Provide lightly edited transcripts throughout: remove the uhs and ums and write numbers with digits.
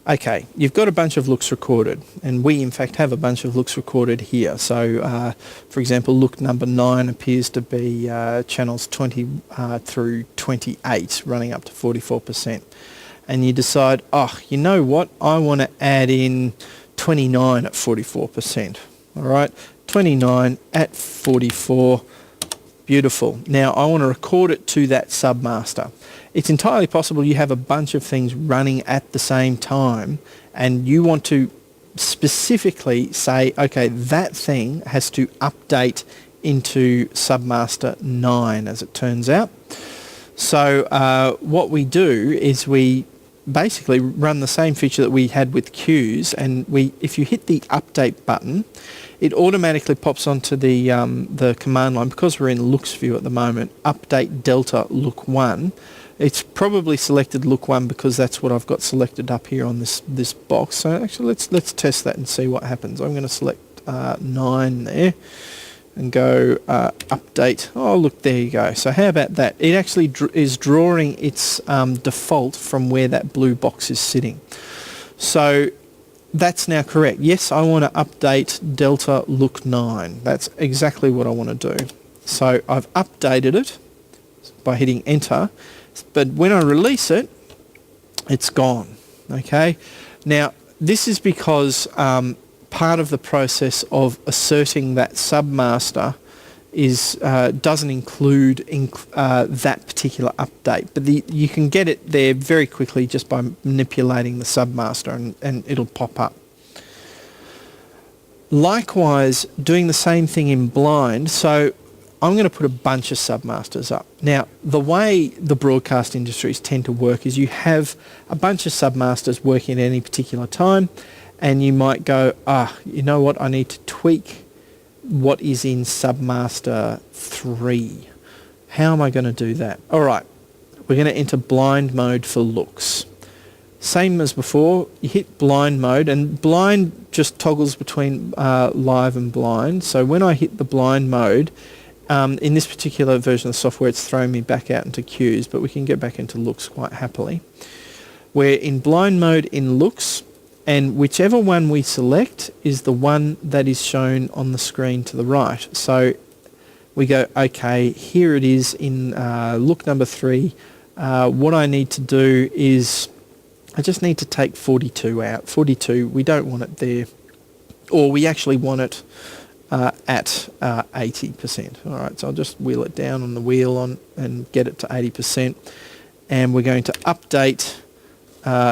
Okay, you've got a bunch of looks recorded, and we in fact have a bunch of looks recorded here. So, for example, look number 9 appears to be channels 20 through 28, running up to 44%. And you decide, oh, you know what, I want to add in 29 at 44%. All right, 29 at 44, beautiful. Now I want to record it to that submaster. It's entirely possible you have a bunch of things running at the same time and you want to specifically say, okay, that thing has to update into submaster 9 as it turns out. So what we do is we basically run the same feature that we had with queues, and if you hit the update button, it automatically pops onto the command line. Because we're in looks view at the moment, update delta look 1. It's probably selected look 1 because that's what I've got selected up here on this box. So actually let's test that and see what happens. I'm going to select 9 there and go update. Oh, look, there you go. So how about that? It actually is drawing its default from where that blue box is sitting. So that's now correct. Yes, I want to update delta look 9. That's exactly what I want to do. So I've updated it by hitting enter, but when I release it, it's gone. Okay. Now this is because part of the process of asserting that submaster is doesn't include that particular update, but you can get it there very quickly just by manipulating the submaster, and it'll pop up. Likewise, doing the same thing in blind. So I'm going to put a bunch of submasters up. Now, the way the broadcast industries tend to work is you have a bunch of submasters working at any particular time, and you might go, you know what, I need to tweak what is in submaster 3. How am I going to do that? All right, we're going to enter blind mode for looks. Same as before, you hit blind mode, and blind just toggles between live and blind. So when I hit the blind mode, in this particular version of the software, it's thrown me back out into queues, but we can get back into looks quite happily. We're in blind mode in looks, and whichever one we select is the one that is shown on the screen to the right. So we go, okay, here it is in look number 3. What I need to do is I just need to take 42 out. 42, we don't want it there, or we actually want it at 80%. All right, so I'll just wheel it down on the wheel and get it to 80%. And we're going to update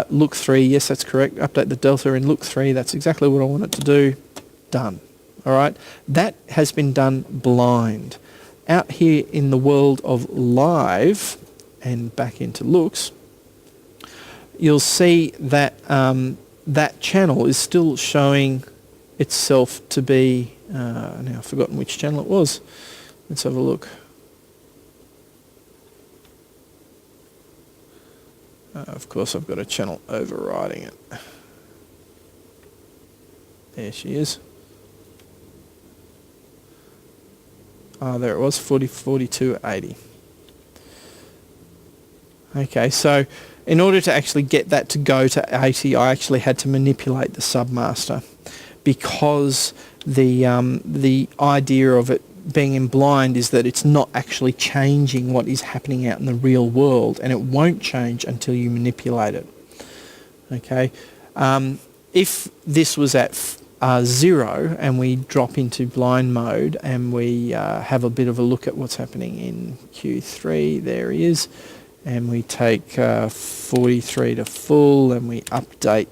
look 3. Yes, that's correct. Update the delta in look 3. That's exactly what I want it to do. Done. All right, that has been done blind. Out here in the world of live and back into looks, you'll see that that channel is still showing itself to be now I've forgotten which channel it was. Let's have a look. Of course I've got a channel overriding it. There she is. There it was, 42 at 80. Okay, so in order to actually get that to go to 80, I actually had to manipulate the submaster, because the idea of it being in blind is that it's not actually changing what is happening out in the real world, and it won't change until you manipulate it. Okay, if this was at 0 and we drop into blind mode and we have a bit of a look at what's happening in Q3, there he is, and we take 43 to full and we update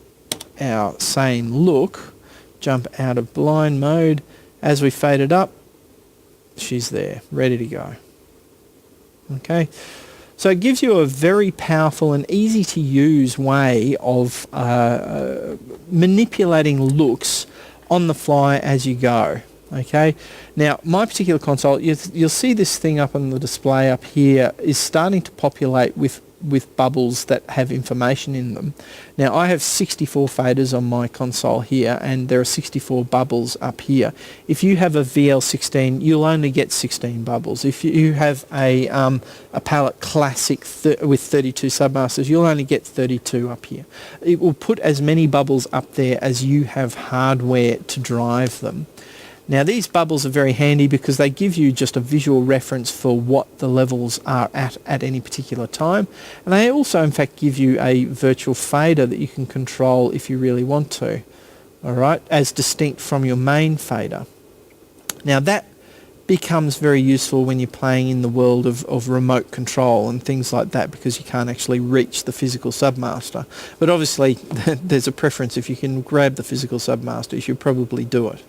our same look, jump out of blind mode. As we fade it up, she's there, ready to go. Okay, so it gives you a very powerful and easy to use way of manipulating looks on the fly as you go. Okay, now my particular console, you'll see this thing up on the display up here is starting to populate with with bubbles that have information in them. Now I have 64 faders on my console here, and there are 64 bubbles up here. If you have a VL16, you'll only get 16 bubbles. If you have a palette classic with 32 submasters, you'll only get 32 up here. It will put as many bubbles up there as you have hardware to drive them. Now these bubbles are very handy because they give you just a visual reference for what the levels are at any particular time, and they also in fact give you a virtual fader that you can control if you really want to, alright, as distinct from your main fader. Now that becomes very useful when you're playing in the world of remote control and things like that, because you can't actually reach the physical submaster. But obviously there's a preference. If you can grab the physical submaster, you should probably do it.